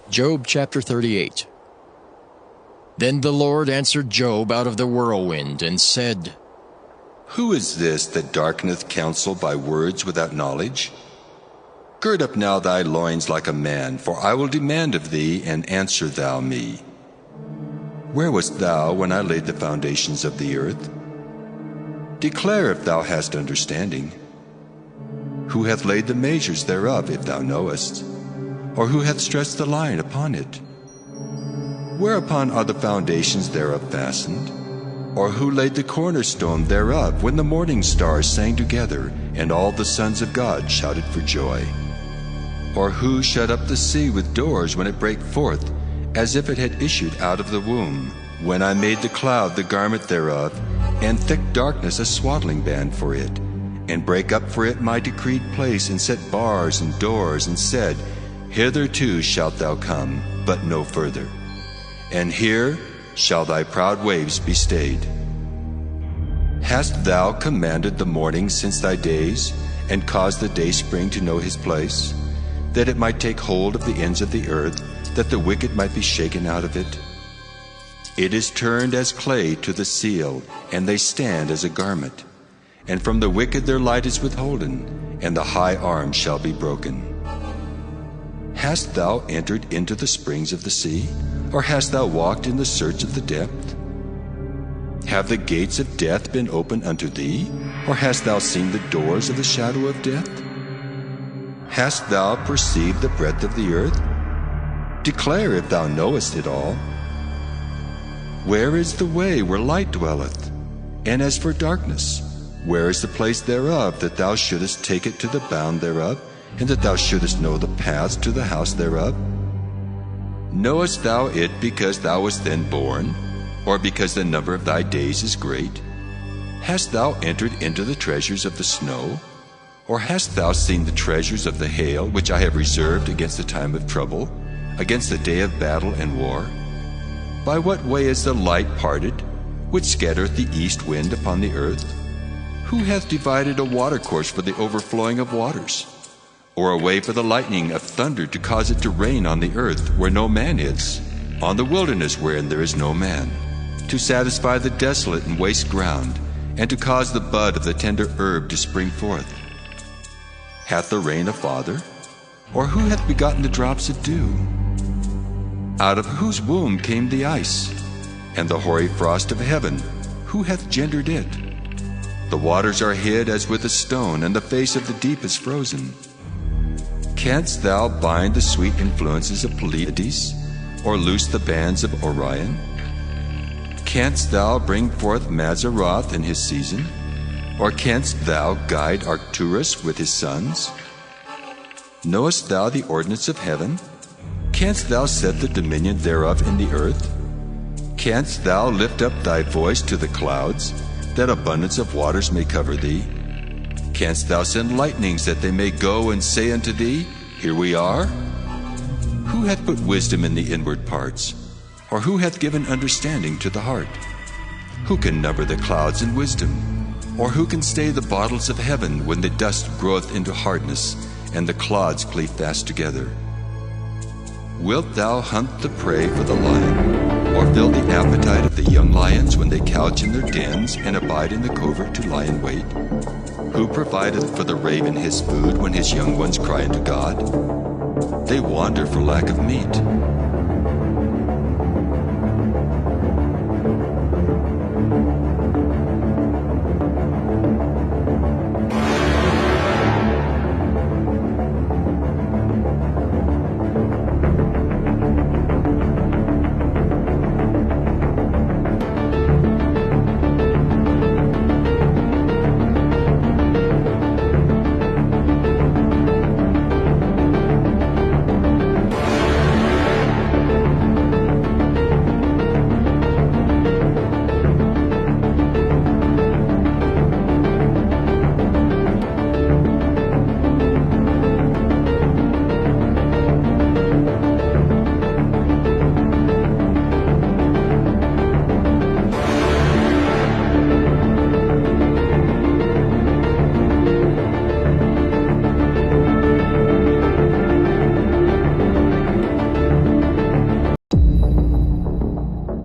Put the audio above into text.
Job chapter 38. Then the Lord answered Job out of the whirlwind, and said, Who is this that darkeneth counsel by words without knowledge? Gird up now thy loins like a man, for I will demand of thee, and answer thou me. Where wast thou when I laid the foundations of the earth? Declare if thou hast understanding. Who hath laid the measures thereof, if thou knowest? Or who hath stretched the line upon it? Whereupon are the foundations thereof fastened? Or who laid the cornerstone thereof, when the morning stars sang together, and all the sons of God shouted for joy? Or who shut up the sea with doors when it brake forth, as if it had issued out of the womb, when I made the cloud the garment thereof, and thick darkness a swaddling band for it, and brake up for it my decreed place, and set bars and doors, and said, Hitherto shalt thou come, but no further. And here shall thy proud waves be stayed. Hast thou commanded the morning since thy days, and caused the dayspring to know his place, that it might take hold of the ends of the earth, that the wicked might be shaken out of it? It is turned as clay to the seal, and they stand as a garment. And from the wicked their light is withholden, and the high arm shall be broken. Hast thou entered into the springs of the sea? Or hast thou walked in the search of the depth? Have the gates of death been opened unto thee? Or hast thou seen the doors of the shadow of death? Hast thou perceived the breadth of the earth? Declare if thou knowest it all. Where is the way where light dwelleth? And as for darkness, where is the place thereof, that thou shouldest take it to the bound thereof, and that thou shouldest know the paths to the house thereof? Knowest thou it because thou wast then born, or because the number of thy days is great? Hast thou entered into the treasures of the snow? Or hast thou seen the treasures of the hail, which I have reserved against the time of trouble, against the day of battle and war? By what way is the light parted, which scattereth the east wind upon the earth? Who hath divided a watercourse for the overflowing of waters? Or a way for the lightning of thunder to cause it to rain on the earth where no man is, on the wilderness wherein there is no man, to satisfy the desolate and waste ground, and to cause the bud of the tender herb to spring forth? Hath the rain a father? Or who hath begotten the drops of dew? Out of whose womb came the ice? And the hoary frost of heaven, who hath gendered it? The waters are hid as with a stone, and the face of the deep is frozen. Canst thou bind the sweet influences of Pleiades, or loose the bands of Orion? Canst thou bring forth Mazzaroth in his season? Or canst thou guide Arcturus with his sons? Knowest thou the ordinance of heaven? Canst thou set the dominion thereof in the earth? Canst thou lift up thy voice to the clouds, that abundance of waters may cover thee? Canst thou send lightnings, that they may go and say unto thee, Here we are? Who hath put wisdom in the inward parts? Or who hath given understanding to the heart? Who can number the clouds in wisdom? Or who can stay the bottles of heaven, when the dust groweth into hardness, and the clods cleave fast together? Wilt thou hunt the prey for the lion, or fill the appetite of the young lions when they couch in their dens, and abide in the covert to lie in wait? Who provideth for the raven his food when his young ones cry unto God? They wander for lack of meat.